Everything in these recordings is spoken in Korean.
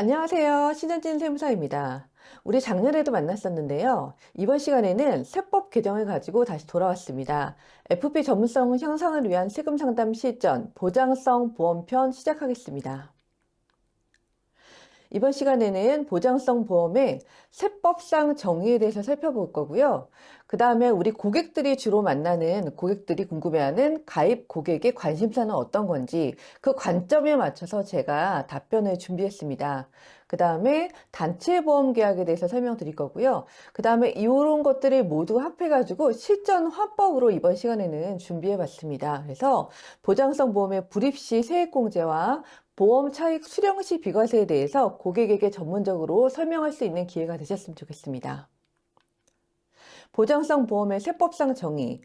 안녕하세요. 신현진 세무사입니다. 우리 작년에도 만났었는데요. 이번 시간에는 세법 개정을 가지고 다시 돌아왔습니다. FP 전문성 향상을 위한 세금 상담 실전 보장성 보험편 시작하겠습니다. 이번 시간에는 보장성 보험의 세법상 정의에 대해서 살펴볼 거고요. 그 다음에 우리 고객들이 주로 만나는 고객들이 궁금해하는 가입 고객의 관심사는 어떤 건지 그 관점에 맞춰서 제가 답변을 준비했습니다. 그 다음에 단체 보험 계약에 대해서 설명드릴 거고요. 그 다음에 이런 것들을 모두 합해가지고 실전 화법으로 이번 시간에는 준비해봤습니다. 그래서 보장성 보험의 불입시 세액공제와 보험 차익 수령 시 비과세에 대해서 고객에게 전문적으로 설명할 수 있는 기회가 되셨으면 좋겠습니다. 보장성 보험의 세법상 정의.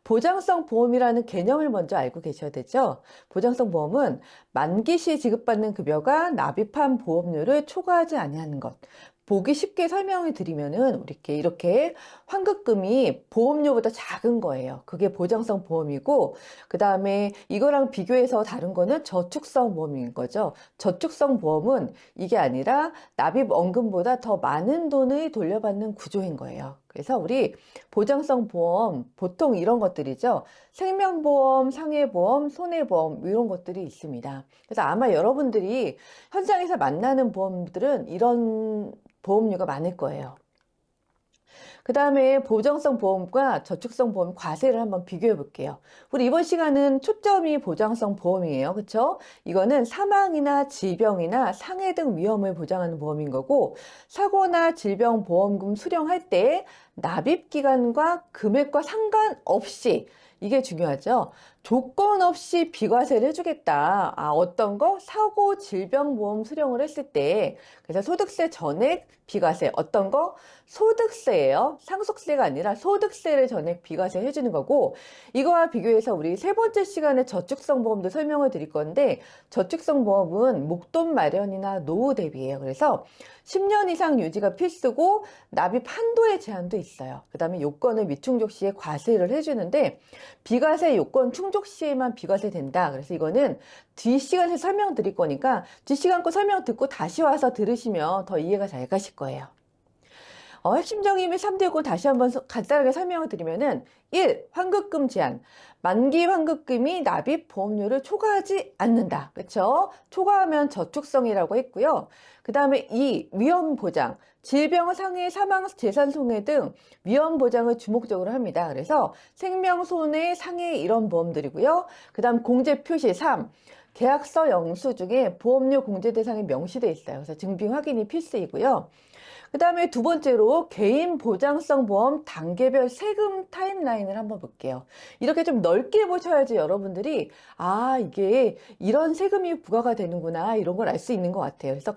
보장성 보험이라는 개념을 먼저 알고 계셔야 되죠. 보장성 보험은 만기 시 지급받는 급여가 납입한 보험료를 초과하지 아니하는 것. 보기 쉽게 설명을 드리면은 이렇게 환급금이 보험료보다 작은 거예요. 그게 보장성 보험이고, 그 다음에 이거랑 비교해서 다른 거는 저축성 보험인 거죠. 저축성 보험은 이게 아니라 납입 원금보다 더 많은 돈을 돌려받는 구조인 거예요. 그래서 우리 보장성 보험 보통 이런 것들이죠. 생명보험, 상해보험, 손해보험 이런 것들이 있습니다. 그래서 아마 여러분들이 현장에서 만나는 보험들은 이런 보험료가 많을 거예요. 그 다음에 보장성 보험과 저축성 보험 과세를 한번 비교해 볼게요. 우리 이번 시간은 초점이 보장성 보험이에요. 그렇죠? 이거는 사망이나 질병이나 상해 등 위험을 보장하는 보험인 거고, 사고나 질병 보험금 수령할 때 납입 기간과 금액과 상관없이, 이게 중요하죠. 조건 없이 비과세를 해주겠다. 어떤 거? 사고, 질병 보험 수령을 했을 때, 그래서 소득세 전액 비과세. 어떤 거? 소득세예요. 상속세가 아니라 소득세를 전액 비과세 해주는 거고, 이거와 비교해서 우리 세 번째 시간에 저축성 보험도 설명을 드릴 건데, 저축성 보험은 목돈 마련이나 노후 대비예요. 그래서 10년 이상 유지가 필수고 납입 한도의 제한도 있어요. 그 다음에 요건을 미충족 시에 과세를 해주는데, 비과세 요건 충족 시에만 비과세 된다. 그래서 이거는 뒷시간에 설명드릴 거니까 뒷시간 거 설명 듣고 다시 와서 들으시면 더 이해가 잘 가실 거예요. 핵심 정의를 3대고 다시 한번 간단하게 설명을 드리면은 1. 환급금 제한. 만기 환급금이 납입 보험료를 초과하지 않는다. 그렇죠? 초과하면 저축성이라고 했고요. 그 다음에 2. 위험 보장. 질병, 상해, 사망, 재산 손해 등 위험 보장을 주목적으로 합니다. 그래서 생명, 손해, 상해 이런 보험들이고요. 그 다음 공제 표시 3. 계약서 영수증에 보험료 공제 대상이 명시되어 있어요. 그래서 증빙 확인이 필수이고요. 그 다음에 두 번째로 개인 보장성 보험 단계별 세금 타임라인을 한번 볼게요. 이렇게 좀 넓게 보셔야지 여러분들이 이게 이런 세금이 부과가 되는구나 이런 걸 알 수 있는 것 같아요. 그래서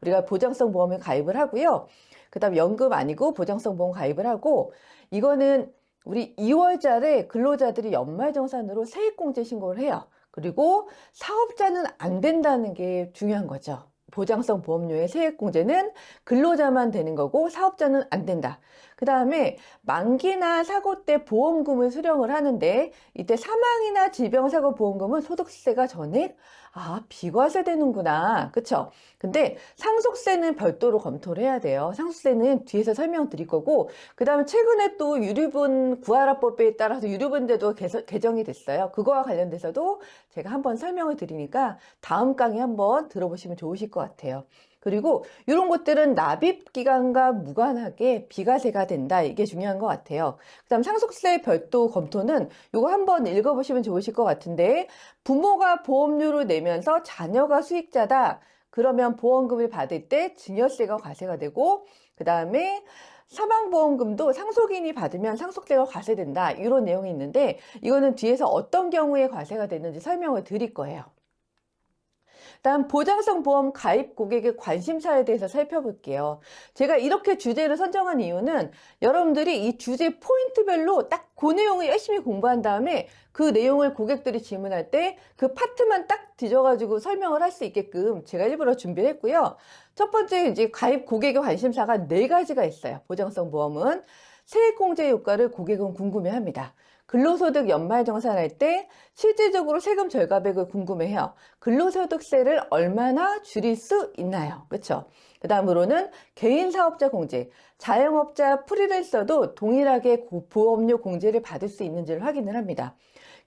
우리가 보장성 보험에 가입을 하고요. 그 다음 연금 아니고 보장성 보험 가입을 하고, 이거는 우리 2월달에 근로자들이 연말정산으로 세액공제 신고를 해요. 그리고 사업자는 안 된다는 게 중요한 거죠. 보장성 보험료의 세액공제는 근로자만 되는 거고 사업자는 안 된다. 그 다음에 만기나 사고 때 보험금을 수령을 하는데, 이때 사망이나 질병사고 보험금은 소득세가 전액 비과세 되는구나. 그쵸? 근데 상속세는 별도로 검토를 해야 돼요. 상속세는 뒤에서 설명드릴 거고, 그 다음에 최근에 또 유류분 구하라법에 따라서 유류분제도 개정이 됐어요. 그거와 관련돼서도 제가 한번 설명을 드리니까 다음 강의 한번 들어보시면 좋으실 것 같아요. 그리고 이런 것들은 납입 기간과 무관하게 비과세가 된다. 이게 중요한 것 같아요. 그다음 상속세 별도 검토는 이거 한번 읽어보시면 좋으실 것 같은데, 부모가 보험료를 내면서 자녀가 수익자다. 그러면 보험금을 받을 때 증여세가 과세가 되고, 그 다음에 사망보험금도 상속인이 받으면 상속세가 과세된다. 이런 내용이 있는데, 이거는 뒤에서 어떤 경우에 과세가 되는지 설명을 드릴 거예요. 다음 보장성 보험 가입 고객의 관심사에 대해서 살펴볼게요. 제가 이렇게 주제를 선정한 이유는 여러분들이 이 주제 포인트별로 딱 그 내용을 열심히 공부한 다음에 그 내용을 고객들이 질문할 때 그 파트만 딱 뒤져가지고 설명을 할 수 있게끔 제가 일부러 준비를 했고요. 첫 번째 이제 가입 고객의 관심사가 네 가지가 있어요. 보장성 보험은 세액공제 효과를 고객은 궁금해합니다. 근로소득 연말정산할 때 실질적으로 세금 절감액을 궁금해해요. 근로소득세를 얼마나 줄일 수 있나요? 그렇죠? 그 다음으로는 개인사업자 공제, 자영업자 프리랜서도 동일하게 보험료 공제를 받을 수 있는지를 확인을 합니다.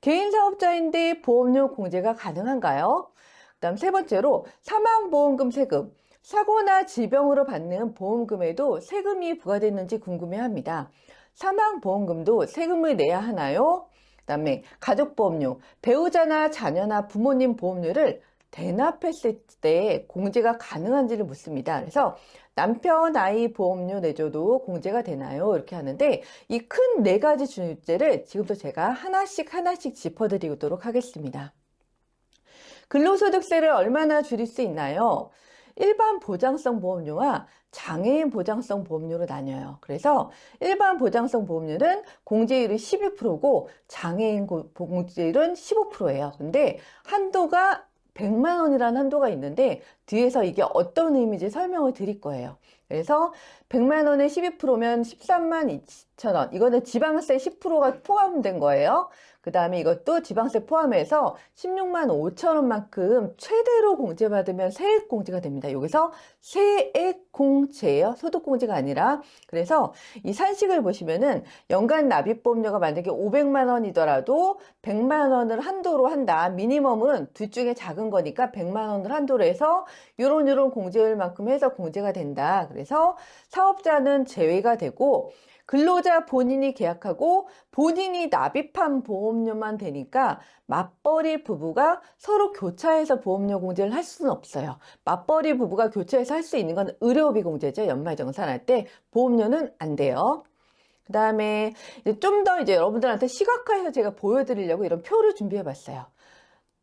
개인사업자인데 보험료 공제가 가능한가요? 그 다음 세 번째로 사망보험금 세금, 사고나 질병으로 받는 보험금에도 세금이 부과되는지 궁금해합니다. 사망보험금도 세금을 내야 하나요? 그 다음에 가족보험료, 배우자나 자녀나 부모님 보험료를 대납했을 때 공제가 가능한지를 묻습니다. 그래서 남편, 아이 보험료 내줘도 공제가 되나요? 이렇게 하는데 이 큰 네 가지 주제를 지금부터 제가 하나씩 짚어드리도록 하겠습니다. 근로소득세를 얼마나 줄일 수 있나요? 일반 보장성 보험료와 장애인 보장성 보험료로 나뉘어요. 그래서 일반 보장성 보험료는 공제율이 12%고 장애인 공제율은 15%예요. 근데 한도가 100만 원이라는 한도가 있는데 뒤에서 이게 어떤 의미인지 설명을 드릴 거예요. 그래서 100만 원에 12%면 13만 2천 원. 이거는 지방세 10%가 포함된 거예요. 그 다음에 이것도 지방세 포함해서 16만 5천 원만큼 최대로 공제받으면 세액공제가 됩니다. 여기서 세액공제예요. 소득공제가 아니라. 그래서 이 산식을 보시면은 연간 납입보험료가 만약에 500만 원이더라도 100만 원을 한도로 한다. 미니멈은 둘 중에 작은 거니까 100만 원을 한도로 해서 요런 공제율만큼 해서 공제가 된다. 그래서 사업자는 제외가 되고 근로자 본인이 계약하고 본인이 납입한 보험료만 되니까 맞벌이 부부가 서로 교차해서 보험료 공제를 할 수는 없어요. 맞벌이 부부가 교차해서 할 수 있는 건 의료비 공제죠. 연말정산할 때 보험료는 안 돼요. 그 다음에 좀 더 이제 여러분들한테 시각화해서 제가 보여드리려고 이런 표를 준비해 봤어요.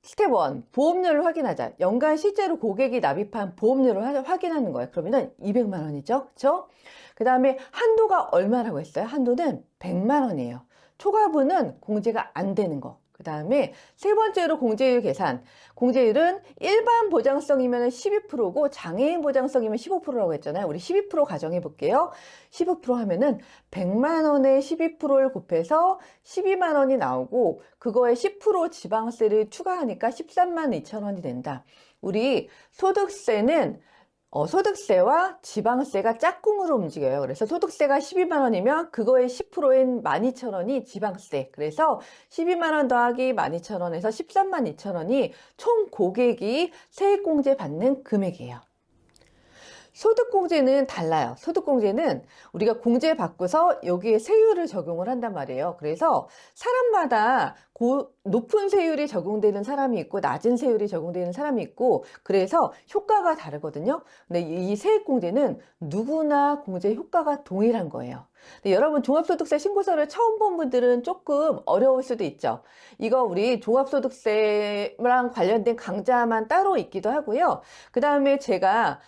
스텝 1, 보험료를 확인하자. 연간 실제로 고객이 납입한 보험료를 확인하는 거예요. 그러면은 200만 원이죠. 그쵸? 그 다음에 한도가 얼마라고 했어요? 한도는 100만 원이에요. 초과분은 공제가 안 되는 거. 그 다음에 세 번째로 공제율 계산. 공제율은 일반 보장성이면 12%고 장애인 보장성이면 15%라고 했잖아요. 우리 12% 가정해 볼게요. 15% 하면은 100만 원에 12%를 곱해서 12만 원이 나오고 그거에 10% 지방세를 추가하니까 13만 2천 원이 된다. 우리 소득세는 소득세와 지방세가 짝꿍으로 움직여요. 그래서 소득세가 12만 원이면 그거의 10%인 12,000원이 지방세. 그래서 12만 원 더하기 12,000원에서 13만 2천 원이 총 고객이 세액공제 받는 금액이에요. 소득공제는 달라요. 소득공제는 우리가 공제받고서 여기에 세율을 적용을 한단 말이에요. 그래서 사람마다 높은 세율이 적용되는 사람이 있고 낮은 세율이 적용되는 사람이 있고 그래서 효과가 다르거든요. 근데 이 세액공제는 누구나 공제 효과가 동일한 거예요. 근데 여러분 종합소득세 신고서를 처음 본 분들은 조금 어려울 수도 있죠. 이거 우리 종합소득세랑 관련된 강좌만 따로 있기도 하고요. 그 다음에 제가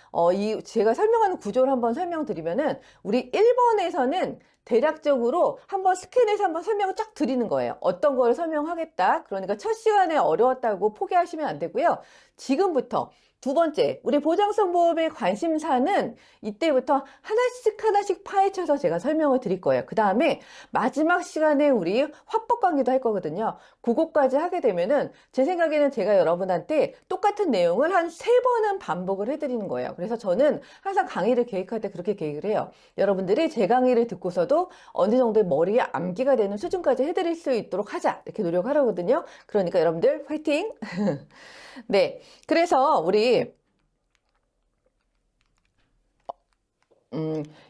제가 설명하는 구조를 한번 설명드리면은 우리 1번에서는 대략적으로 한번 스캔해서 한번 설명을 쫙 드리는 거예요. 어떤 걸 설명하겠다. 그러니까 첫 시간에 어려웠다고 포기하시면 안 되고요. 지금부터 두 번째, 우리 보장성 보험의 관심사는 이때부터 하나씩 파헤쳐서 제가 설명을 드릴 거예요. 그 다음에 마지막 시간에 우리 화법 강의도 할 거거든요. 그거까지 하게 되면은 제 생각에는 제가 여러분한테 똑같은 내용을 한 3번은 반복을 해드리는 거예요. 그래서 저는 항상 강의를 계획할 때 그렇게 계획을 해요. 여러분들이 제 강의를 듣고서도 어느 정도의 머리에 암기가 되는 수준까지 해드릴 수 있도록 하자. 이렇게 노력하거든요. 그러니까 여러분들 화이팅! 네. 그래서 우리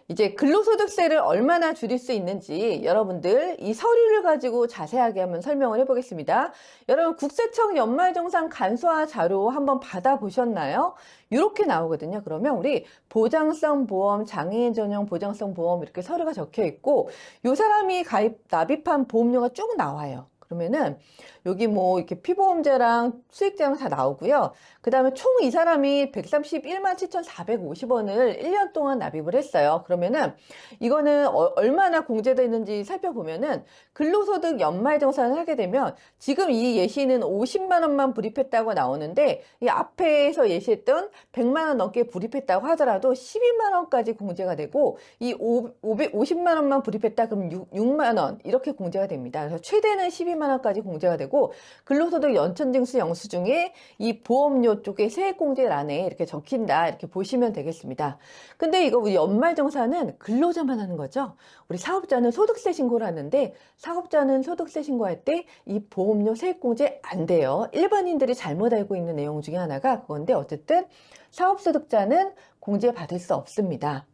이제 근로소득세를 얼마나 줄일 수 있는지 여러분들 이 서류를 가지고 자세하게 한번 설명을 해보겠습니다. 여러분 국세청 연말정산 간소화 자료 한번 받아보셨나요? 이렇게 나오거든요. 그러면 우리 보장성 보험, 장애인 전용 보장성 보험 이렇게 서류가 적혀 있고 이 사람이 납입한 보험료가 쭉 나와요. 그러면은 여기 뭐 이렇게 피보험자랑 수익자랑 다 나오고요. 그 다음에 총 이 사람이 131만 7,450원을 1년 동안 납입을 했어요. 그러면은 이거는 얼마나 공제되는지 살펴보면은 근로소득 연말정산을 하게 되면 지금 이 예시는 50만 원만 불입했다고 나오는데 이 앞에서 예시했던 100만 원 넘게 불입했다고 하더라도 12만 원까지 공제가 되고 이 50만 원만 불입했다 그럼 6만 원 이렇게 공제가 됩니다. 그래서 최대는 12만 원까지 공제가 되고 근로소득 연천징수 영수증에 이 보험료 쪽에 세액공제란에 이렇게 적힌다 이렇게 보시면 되겠습니다. 근데 이거 우리 연말정산은 근로자만 하는 거죠. 우리 사업자는 소득세 신고를 하는데 사업자는 소득세 신고할 때 이 보험료 세액공제 안 돼요. 일반인들이 잘못 알고 있는 내용 중에 하나가 그건데 어쨌든 사업소득자는 공제받을 수 없습니다.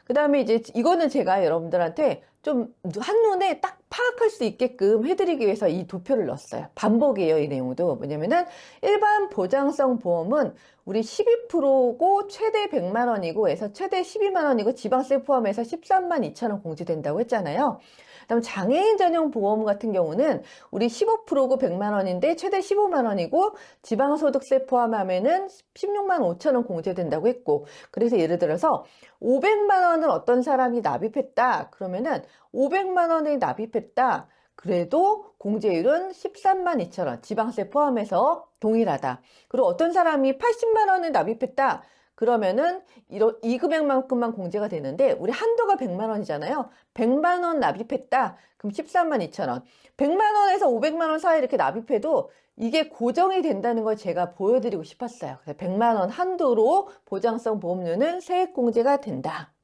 그 다음에 이제 이거는 제가 여러분들한테 좀 한눈에 딱 파악할 수 있게끔 해드리기 위해서 이 도표를 넣었어요. 반복이에요, 이 내용도. 뭐냐면은 일반 보장성 보험은 우리 12%고 최대 100만 원이고 해서 최대 12만 원이고 지방세 포함해서 13만 2천 원 공제된다고 했잖아요. 그다음 장애인 전용 보험 같은 경우는 우리 15%고 100만 원인데 최대 15만 원이고 지방소득세 포함하면은 16만 5천 원 공제된다고 했고 그래서 예를 들어서 500만 원을 어떤 사람이 납입했다 그러면은 500만 원을 납입했다 그래도 공제율은 13만 2천 원 지방세 포함해서 동일하다. 그리고 어떤 사람이 80만 원을 납입했다 그러면은 이 금액만큼만 공제가 되는데 우리 한도가 100만 원이잖아요. 100만 원 납입했다. 그럼 13만 2천 원. 100만 원에서 500만 원 사이 이렇게 납입해도 이게 고정이 된다는 걸 제가 보여드리고 싶었어요. 그래서 100만 원 한도로 보장성 보험료는 세액 공제가 된다.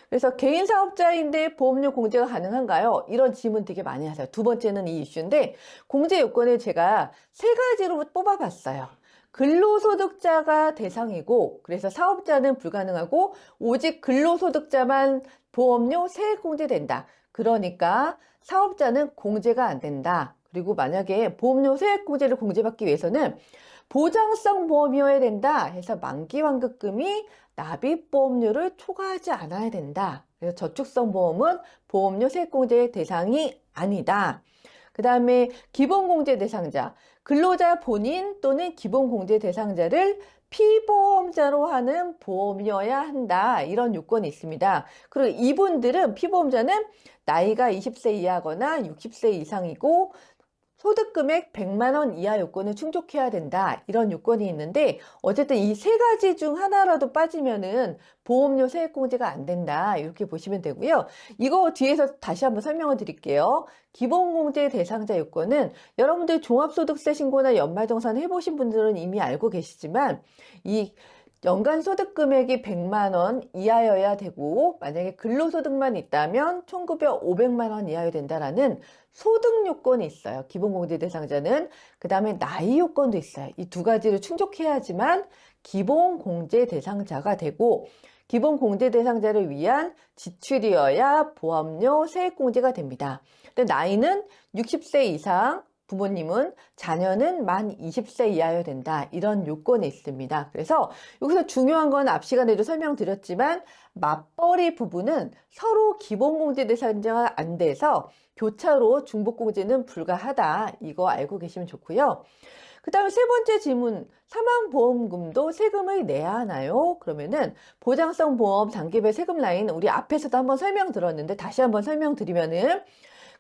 그래서 개인 사업자인데 보험료 공제가 가능한가요? 이런 질문 되게 많이 하세요. 두 번째는 이 이슈인데 공제 요건을 제가 세 가지로 뽑아봤어요. 근로소득자가 대상이고 그래서 사업자는 불가능하고 오직 근로소득자만 보험료 세액 공제된다. 그러니까 사업자는 공제가 안 된다. 그리고 만약에 보험료 세액 공제를 공제받기 위해서는 보장성 보험이어야 된다 해서 만기환급금이 납입보험료를 초과하지 않아야 된다. 그래서 저축성 보험은 보험료 세액공제 대상이 아니다. 그 다음에 기본공제 대상자, 근로자 본인 또는 기본공제 대상자를 피보험자로 하는 보험이어야 한다. 이런 요건이 있습니다. 그리고 이분들은 피보험자는 나이가 20세 이하거나 60세 이상이고 소득금액 100만 원 이하 요건을 충족해야 된다. 이런 요건이 있는데 어쨌든 이 세 가지 중 하나라도 빠지면은 보험료 세액공제가 안 된다. 이렇게 보시면 되고요. 이거 뒤에서 다시 한번 설명을 드릴게요. 기본공제 대상자 요건은 여러분들 종합소득세 신고나 연말정산 해보신 분들은 이미 알고 계시지만 이 연간 소득 금액이 100만 원 이하여야 되고 만약에 근로소득만 있다면 총급여 500만 원 이하여야 된다라는 소득 요건이 있어요. 기본공제 대상자는. 그 다음에 나이 요건도 있어요. 이 두 가지를 충족해야지만 기본공제 대상자가 되고 기본공제 대상자를 위한 지출이어야 보험료 세액공제가 됩니다. 근데 나이는 60세 이상 부모님은 자녀는 만 20세 이하여야 된다. 이런 요건이 있습니다. 그래서 여기서 중요한 건 앞 시간에도 설명드렸지만 맞벌이 부부는 서로 기본공제 대상자가 안 돼서 교차로 중복공제는 불가하다. 이거 알고 계시면 좋고요. 그 다음에 세 번째 질문, 사망보험금도 세금을 내야 하나요? 그러면은 보장성 보험 단계별 세금 라인 우리 앞에서도 한번 설명드렸는데 다시 한번 설명드리면은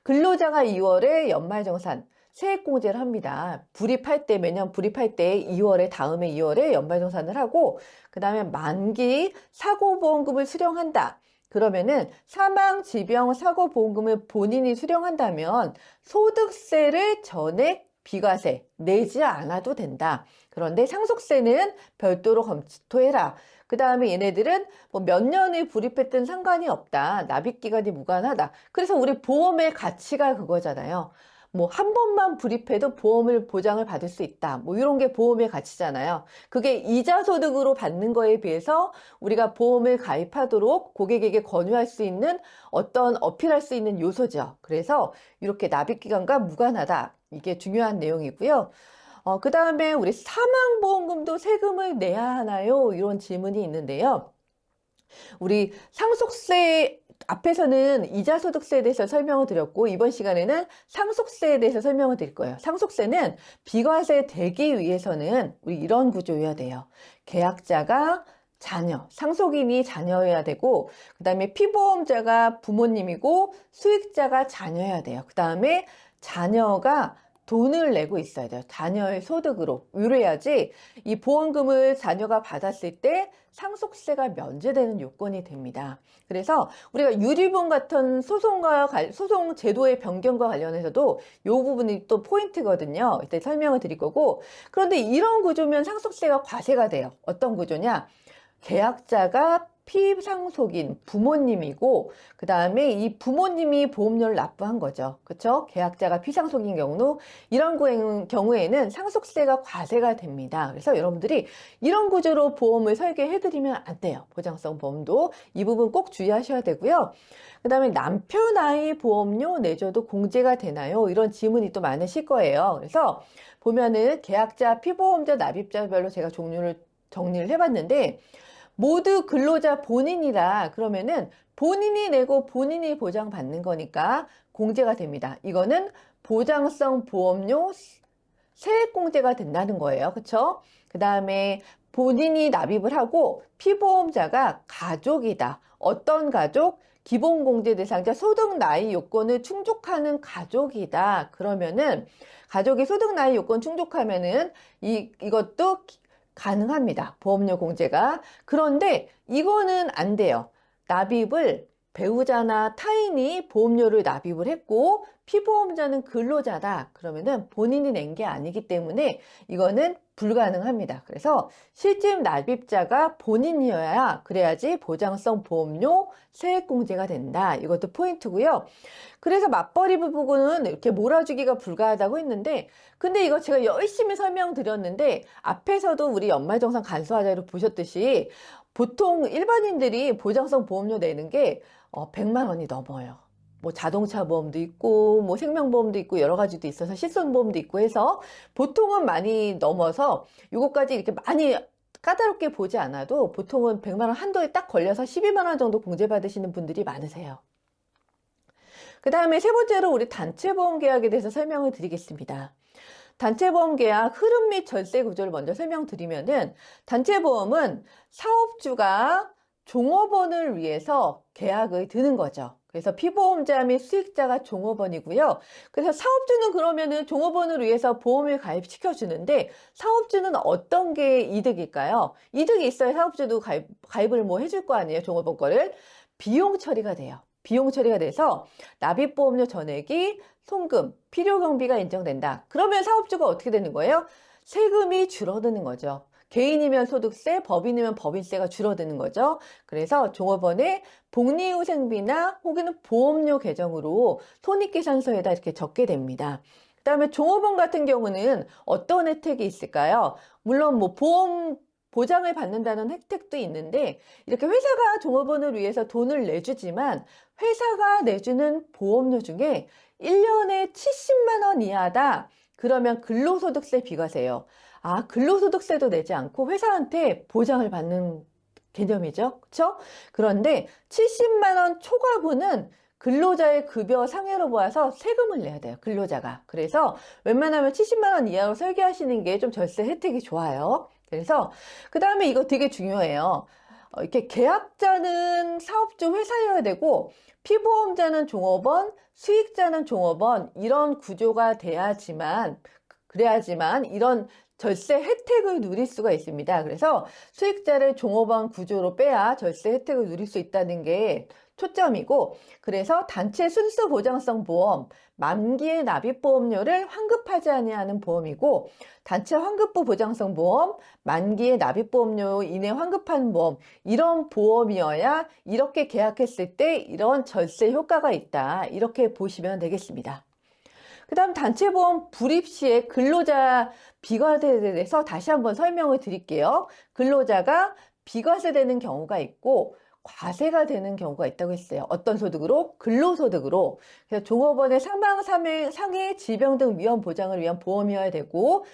근로자가 2월에 연말정산 세액공제를 합니다. 불입할 때 매년 불입할 때 2월에 다음에 2월에 연말정산을 하고 그 다음에 만기 사고보험금을 수령한다. 그러면은 사망, 질병, 사고보험금을 본인이 수령한다면 소득세를 전액 비과세 내지 않아도 된다. 그런데 상속세는 별도로 검토해라. 그 다음에 얘네들은 뭐 몇 년을 불입했든 상관이 없다. 납입기간이 무관하다. 그래서 우리 보험의 가치가 그거잖아요. 뭐 한 번만 불입해도 보험을 보장을 받을 수 있다. 뭐 이런 게 보험의 가치잖아요. 그게 이자 소득으로 받는 거에 비해서 우리가 보험을 가입하도록 고객에게 권유할 수 있는 어떤 어필할 수 있는 요소죠. 그래서 이렇게 납입기간과 무관하다. 이게 중요한 내용이고요. 그 다음에 우리 사망보험금도 세금을 내야 하나요? 이런 질문이 있는데요. 우리 상속세 앞에서는 이자소득세에 대해서 설명을 드렸고 이번 시간에는 상속세에 대해서 설명을 드릴 거예요. 상속세는 비과세 되기 위해서는 우리 이런 구조여야 돼요. 계약자가 자녀, 상속인이 자녀여야 되고 그 다음에 피보험자가 부모님이고 수익자가 자녀여야 돼요. 그 다음에 자녀가 돈을 내고 있어야 돼요. 자녀의 소득으로. 이래야지 이 보험금을 자녀가 받았을 때 상속세가 면제되는 요건이 됩니다. 그래서 우리가 유리분 같은 소송 제도의 변경과 관련해서도 이 부분이 또 포인트거든요. 이때 설명을 드릴 거고. 그런데 이런 구조면 상속세가 과세가 돼요. 어떤 구조냐? 계약자가 피상속인 부모님이고 그 다음에 이 부모님이 보험료를 납부한 거죠. 그렇죠? 계약자가 피상속인 경우 이런 경우에는 상속세가 과세가 됩니다. 그래서 여러분들이 이런 구조로 보험을 설계해드리면 안 돼요. 보장성 보험도 이 부분 꼭 주의하셔야 되고요. 그 다음에 남편 아이 보험료 내줘도 공제가 되나요? 이런 질문이 또 많으실 거예요. 그래서 보면은 계약자, 피보험자, 납입자별로 제가 정리를 해봤는데 모두 근로자 본인이라 그러면은 본인이 내고 본인이 보장받는 거니까 공제가 됩니다. 이거는 보장성 보험료 세액공제가 된다는 거예요. 그쵸? 그 다음에 본인이 납입을 하고 피보험자가 가족이다. 어떤 가족? 기본공제 대상자 소득 나이 요건을 충족하는 가족이다. 그러면은 가족이 소득 나이 요건 충족하면은 이것도 가능합니다. 보험료 공제가. 그런데 이거는 안 돼요. 납입을 배우자나 타인이 보험료를 납입을 했고 피보험자는 근로자다. 그러면은 본인이 낸 게 아니기 때문에 이거는 불가능합니다. 그래서 실질 납입자가 본인이어야 그래야지 보장성 보험료 세액공제가 된다. 이것도 포인트고요. 그래서 맞벌이 부부는 이렇게 몰아주기가 불가하다고 했는데 근데 이거 제가 열심히 설명드렸는데 앞에서도 우리 연말정산 간소화자료 보셨듯이 보통 일반인들이 보장성 보험료 내는 게 100만 원이 넘어요. 뭐 자동차 보험도 있고 뭐 생명보험도 있고 여러 가지도 있어서 실손보험도 있고 해서 보통은 많이 넘어서 이것까지 이렇게 많이 까다롭게 보지 않아도 보통은 100만 원 한도에 딱 걸려서 12만 원 정도 공제받으시는 분들이 많으세요. 그 다음에 세 번째로 우리 단체보험 계약에 대해서 설명을 드리겠습니다. 단체보험 계약 흐름 및 절세 구조를 먼저 설명드리면은 단체보험은 사업주가 종업원을 위해서 계약을 드는 거죠. 그래서 피보험자 및 수익자가 종업원이고요. 그래서 사업주는 그러면은 종업원을 위해서 보험을 가입시켜 주는데 사업주는 어떤 게 이득일까요? 이득이 있어야 사업주도 가입을 뭐 해줄 거 아니에요. 종업원 거를. 비용 처리가 돼요. 비용 처리가 돼서 납입보험료 전액이 송금, 필요경비가 인정된다. 그러면 사업주가 어떻게 되는 거예요? 세금이 줄어드는 거죠. 개인이면 소득세, 법인이면 법인세가 줄어드는 거죠. 그래서 종업원의 복리후생비나 혹은 보험료 계정으로 손익계산서에다 이렇게 적게 됩니다. 그 다음에 종업원 같은 경우는 어떤 혜택이 있을까요? 물론 뭐 보장을 받는다는 혜택도 있는데 이렇게 회사가 종업원을 위해서 돈을 내주지만 회사가 내주는 보험료 중에 1년에 70만 원 이하다. 그러면 근로소득세 비과세요. 아, 근로소득세도 내지 않고 회사한테 보장을 받는 개념이죠. 그렇죠? 그런데 70만 원 초과분은 근로자의 급여 상해로 보아서 세금을 내야 돼요. 근로자가. 그래서 웬만하면 70만 원 이하로 설계하시는 게 좀 절세 혜택이 좋아요. 그래서 그 다음에 이거 되게 중요해요. 이렇게 계약자는 사업주 회사여야 되고 피보험자는 종업원, 수익자는 종업원 이런 구조가 그래야지만 이런 절세 혜택을 누릴 수가 있습니다. 그래서 수익자를 종업원 구조로 빼야 절세 혜택을 누릴 수 있다는 게 초점이고 그래서 단체 순수 보장성 보험, 만기의 납입보험료를 환급하지 아니하는 보험이고 단체 환급부 보장성 보험, 만기의 납입보험료 이내 환급하는 보험 이런 보험이어야 이렇게 계약했을 때 이런 절세 효과가 있다. 이렇게 보시면 되겠습니다. 그 다음 단체보험 불입 시에 근로자 비과세에 대해서 다시 한번 설명을 드릴게요. 근로자가 비과세되는 경우가 있고 과세가 되는 경우가 있다고 했어요. 어떤 소득으로? 근로소득으로. 그래서 종업원의 상해, 질병 등 위험 보장을 위한 보험이어야 되고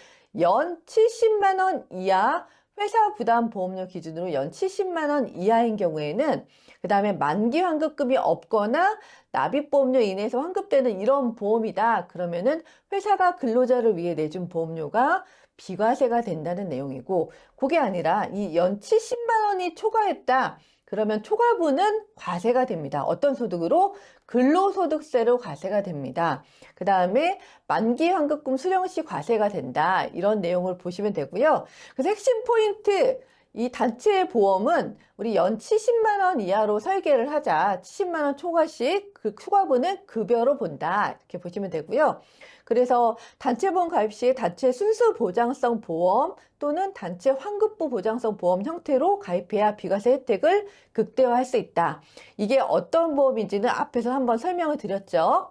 연 70만 원 이하 회사 부담 보험료 기준으로 연 70만 원 이하인 경우에는, 그 다음에 만기 환급금이 없거나 납입보험료 인해서 환급되는 이런 보험이다. 그러면은 회사가 근로자를 위해 내준 보험료가 비과세가 된다는 내용이고, 그게 아니라 이 연 70만 원이 초과했다. 그러면 초과분은 과세가 됩니다. 어떤 소득으로? 근로소득세로 과세가 됩니다. 그 다음에 만기 환급금 수령 시 과세가 된다. 이런 내용을 보시면 되고요. 그래서 핵심 포인트, 이 단체 보험은 우리 연 70만 원 이하로 설계를 하자. 70만 원 초과씩 그 초과분은 급여로 본다. 이렇게 보시면 되고요. 그래서 단체보험 가입 시 단체 순수 보장성 보험 또는 단체 환급부 보장성 보험 형태로 가입해야 비과세 혜택을 극대화할 수 있다. 이게 어떤 보험인지는 앞에서 한번 설명을 드렸죠.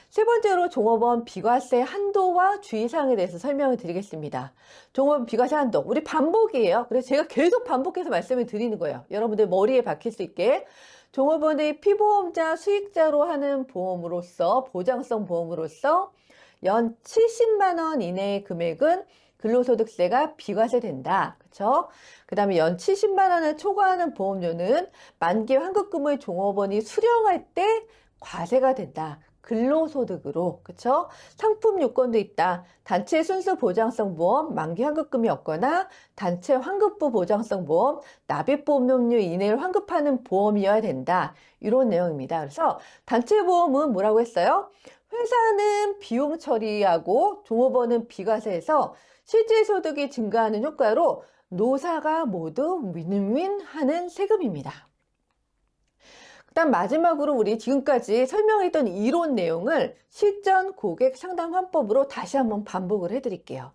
세 번째로 종업원 비과세 한도와 주의사항에 대해서 설명을 드리겠습니다. 종업원 비과세 한도, 우리 반복이에요. 그래서 제가 계속 반복해서 말씀을 드리는 거예요. 여러분들 머리에 박힐 수 있게. 종업원의 피보험자, 수익자로 하는 보험으로서, 보장성 보험으로서 연 70만 원 이내의 금액은 근로소득세가 비과세 된다. 그렇죠? 그 다음에 연 70만 원을 초과하는 보험료는 만기 환급금을 종업원이 수령할 때 과세가 된다. 근로소득으로, 그쵸? 상품 요건도 있다. 단체 순수 보장성 보험, 만기 환급금이 없거나 단체 환급부 보장성 보험, 납입보험료 이내를 환급하는 보험이어야 된다. 이런 내용입니다. 그래서 단체 보험은 뭐라고 했어요? 회사는 비용 처리하고 종업원은 비과세해서 실질 소득이 증가하는 효과로 노사가 모두 윈윈 하는 세금입니다. 일단 마지막으로 우리 지금까지 설명했던 이론 내용을 실전 고객 상담 화법으로 다시 한번 반복을 해드릴게요.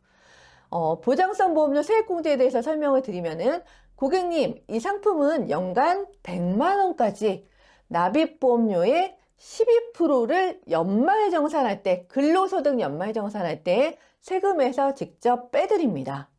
보장성 보험료 세액공제에 대해서 설명을 드리면은, 고객님, 이 상품은 연간 100만 원까지 납입보험료의 12%를 연말정산할 때, 근로소득 연말정산할 때 세금에서 직접 빼드립니다.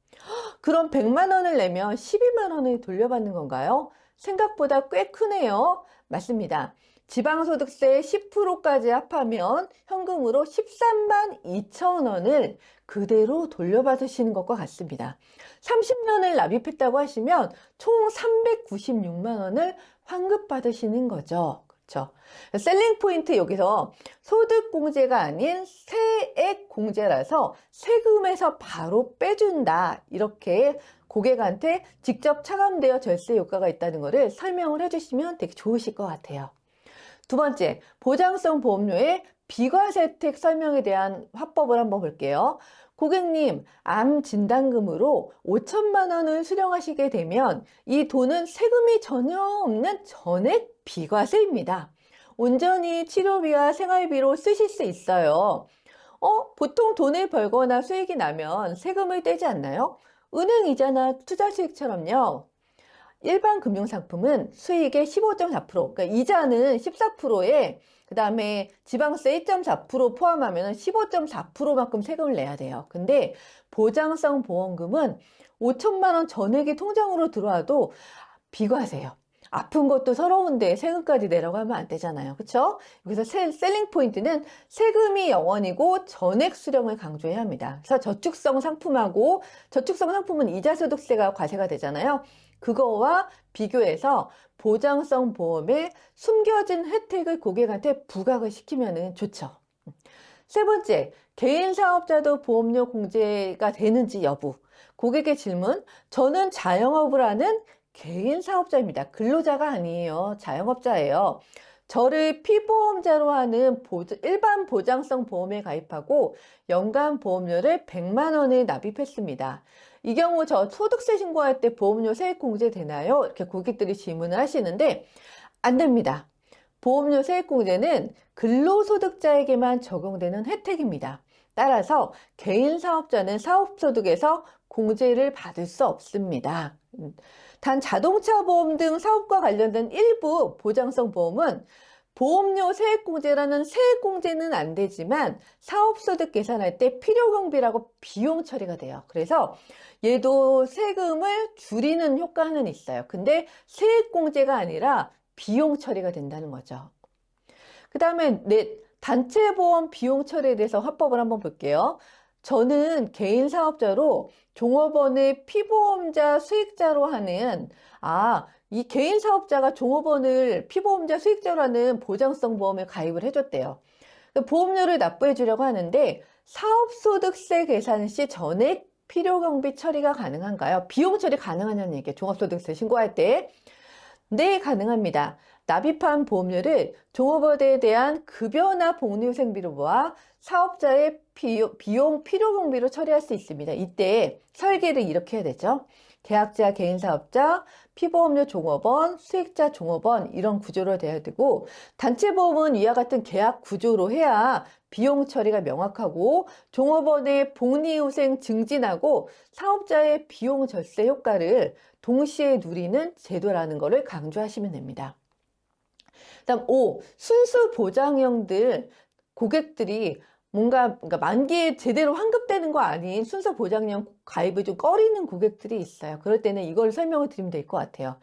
그럼 100만 원을 내면 12만 원을 돌려받는 건가요? 생각보다 꽤 크네요. 맞습니다. 지방소득세 10%까지 합하면 현금으로 13만 2천 원을 그대로 돌려받으시는 것과 같습니다. 30년을 납입했다고 하시면 총 396만 원을 환급받으시는 거죠. 그렇죠? 셀링 포인트, 여기서 소득공제가 아닌 세액공제라서 세금에서 바로 빼준다. 이렇게 고객한테 직접 차감되어 절세 효과가 있다는 것을 설명을 해주시면 되게 좋으실 것 같아요. 두 번째, 보장성 보험료의 비과세 혜택 설명에 대한 화법을 한번 볼게요. 고객님, 암 진단금으로 5천만 원을 수령하시게 되면 이 돈은 세금이 전혀 없는 전액 비과세입니다. 온전히 치료비와 생활비로 쓰실 수 있어요. 보통 돈을 벌거나 수익이 나면 세금을 떼지 않나요? 은행 이자나 투자 수익처럼요. 일반 금융상품은 수익의 15.4%, 그러니까 이자는 14%에 그 다음에 지방세 1.4% 포함하면 15.4%만큼 세금을 내야 돼요. 근데 보장성 보험금은 5천만 원 전액이 통장으로 들어와도 비과세요. 아픈 것도 서러운데 세금까지 내라고 하면 안 되잖아요. 그렇죠? 여기서 셀링 포인트는 세금이 0원이고 전액 수령을 강조해야 합니다. 그래서 저축성 상품하고, 저축성 상품은 이자소득세가 과세가 되잖아요. 그거와 비교해서 보장성 보험에 숨겨진 혜택을 고객한테 부각을 시키면 좋죠. 세 번째, 개인 사업자도 보험료 공제가 되는지 여부. 고객의 질문, 저는 자영업을 하는 개인 사업자입니다. 근로자가 아니에요. 자영업자예요. 저를 피보험자로 하는 일반 보장성 보험에 가입하고 연간 보험료를 100만 원을 납입했습니다. 이 경우 저 소득세 신고할 때 보험료 세액 공제 되나요? 이렇게 고객들이 질문을 하시는데 안 됩니다. 보험료 세액 공제는 근로소득자에게만 적용되는 혜택입니다. 따라서 개인 사업자는 사업소득에서 공제를 받을 수 없습니다. 단 자동차 보험 등 사업과 관련된 일부 보장성 보험은 보험료 세액공제라는 세액공제는 안 되지만 사업소득 계산할 때 필요경비라고 비용 처리가 돼요. 그래서 얘도 세금을 줄이는 효과는 있어요. 근데 세액공제가 아니라 비용 처리가 된다는 거죠. 그 다음에 단체보험 비용 처리에 대해서 화법을 한번 볼게요. 저는 개인 사업자로 종업원을 피보험자 수익자로 하는, 이 개인 사업자가 종업원을 피보험자 수익자로 하는 보장성 보험에 가입을 해줬대요. 보험료를 납부해 주려고 하는데 사업소득세 계산 시 전액 필요경비 처리가 가능한가요? 비용 처리 가능하냐는 얘기예요. 종합소득세 신고할 때. 네, 가능합니다. 납입한 보험료를 종업원에 대한 급여나 복리후생비로와 사업자의 비용 필요경비로 처리할 수 있습니다. 이때 설계를 이렇게 해야 되죠. 계약자, 개인사업자, 피보험료 종업원, 수익자 종업원 이런 구조로 돼야 되고, 단체보험은 이와 같은 계약 구조로 해야 비용 처리가 명확하고 종업원의 복리후생 증진하고 사업자의 비용 절세 효과를 동시에 누리는 제도라는 것을 강조하시면 됩니다. 그다음 5. 순수 보장형들 고객들이 그러니까 만기에 제대로 환급되는 거 아닌 순수 보장형 가입을 좀 꺼리는 고객들이 있어요. 그럴 때는 이걸 설명을 드리면 될 것 같아요.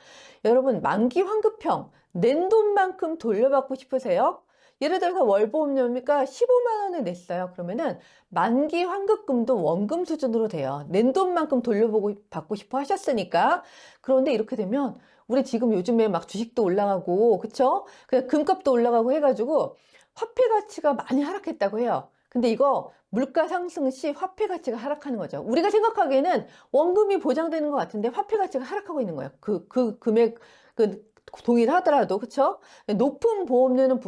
여러분, 만기 환급형 낸 돈만큼 돌려받고 싶으세요? 예를 들어서 월보험료가 15만 원을 냈어요. 그러면은 만기 환급금도 원금 수준으로 돼요. 낸 돈만큼 받고 싶어 하셨으니까. 그런데 이렇게 되면 우리 지금 요즘에 막 주식도 올라가고, 그쵸? 그냥 금값도 올라가고 해가지고 화폐 가치가 많이 하락했다고 해요. 근데 이거 물가 상승 시 화폐 가치가 하락하는 거죠. 우리가 생각하기에는 원금이 보장되는 것 같은데 화폐 가치가 하락하고 있는 거예요. 그 금액, 동일하더라도, 그쵸? 높은 보험료는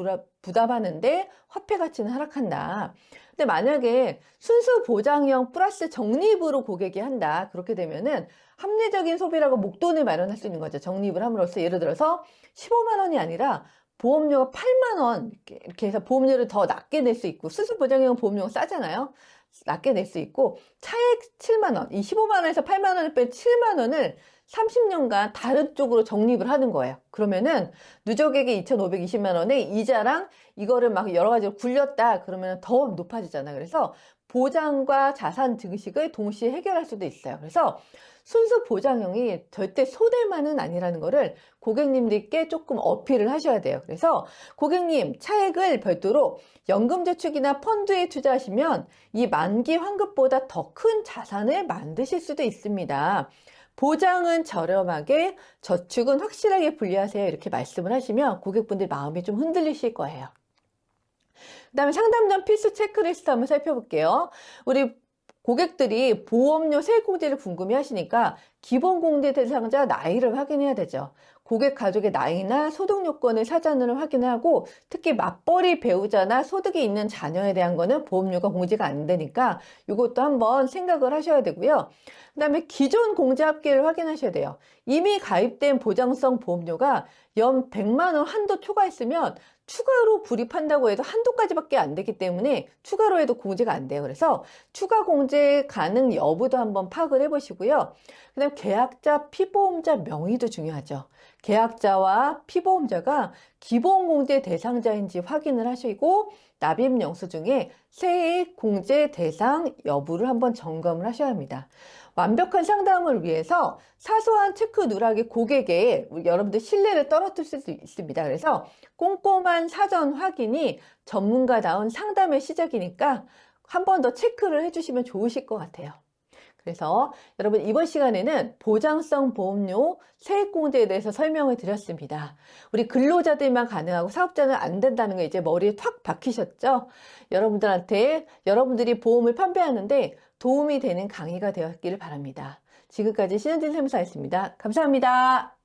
부담하는데 화폐 가치는 하락한다. 근데 만약에 순수 보장형 플러스 적립으로 고객이 한다. 그렇게 되면은 합리적인 소비라고 목돈을 마련할 수 있는 거죠. 적립을 함으로써 예를 들어서 15만 원이 아니라 보험료가 8만 원 이렇게 해서 보험료를 더 낮게 낼 수 있고, 순수 보장형 보험료가 싸잖아요. 낮게 낼 수 있고, 차액 7만 원, 이 15만 원에서 8만 원을 뺀 7만 원을 30년간 다른 쪽으로 적립을 하는 거예요. 그러면은 누적액이 2,520만 원에 이자랑 이거를 막 여러 가지로 굴렸다 그러면 더 높아지잖아요. 그래서 보장과 자산 증식을 동시에 해결할 수도 있어요. 그래서 순수 보장형이 절대 손해만은 아니라는 거를 고객님들께 조금 어필을 하셔야 돼요. 그래서 고객님, 차액을 별도로 연금저축이나 펀드에 투자하시면 이 만기 환급보다 더 큰 자산을 만드실 수도 있습니다. 보장은 저렴하게, 저축은 확실하게 분리하세요. 이렇게 말씀을 하시면 고객분들 마음이 좀 흔들리실 거예요. 그 다음에 상담 전 필수 체크리스트 한번 살펴볼게요. 우리 고객들이 보험료 세액공제를 궁금해 하시니까 기본공제 대상자 나이를 확인해야 되죠. 고객 가족의 나이나 소득 요건을 사전으로 확인하고 특히 맞벌이 배우자나 소득이 있는 자녀에 대한 거는 보험료가 공제가 안 되니까 이것도 한번 생각을 하셔야 되고요. 그 다음에 기존 공제 합계를 확인하셔야 돼요. 이미 가입된 보장성 보험료가 연 100만 원 한도 초과했으면 추가로 불입한다고 해도 한도까지밖에 안 되기 때문에 추가로 해도 공제가 안 돼요. 그래서 추가 공제 가능 여부도 한번 파악을 해보시고요. 그 다음 계약자, 피보험자 명의도 중요하죠. 계약자와 피보험자가 기본공제 대상자인지 확인을 하시고 납입 영수증에 세액 공제 대상 여부를 한번 점검을 하셔야 합니다. 완벽한 상담을 위해서 사소한 체크 누락이 고객의 여러분들 신뢰를 떨어뜨릴 수 있습니다. 그래서 꼼꼼한 사전 확인이 전문가다운 상담의 시작이니까 한 번 더 체크를 해주시면 좋으실 것 같아요. 그래서 여러분 이번 시간에는 보장성 보험료 세액공제에 대해서 설명을 드렸습니다. 우리 근로자들만 가능하고 사업자는 안 된다는 거 이제 머리에 탁 박히셨죠? 여러분들이 보험을 판매하는데 도움이 되는 강의가 되었기를 바랍니다. 지금까지 신현진 세무사였습니다. 감사합니다.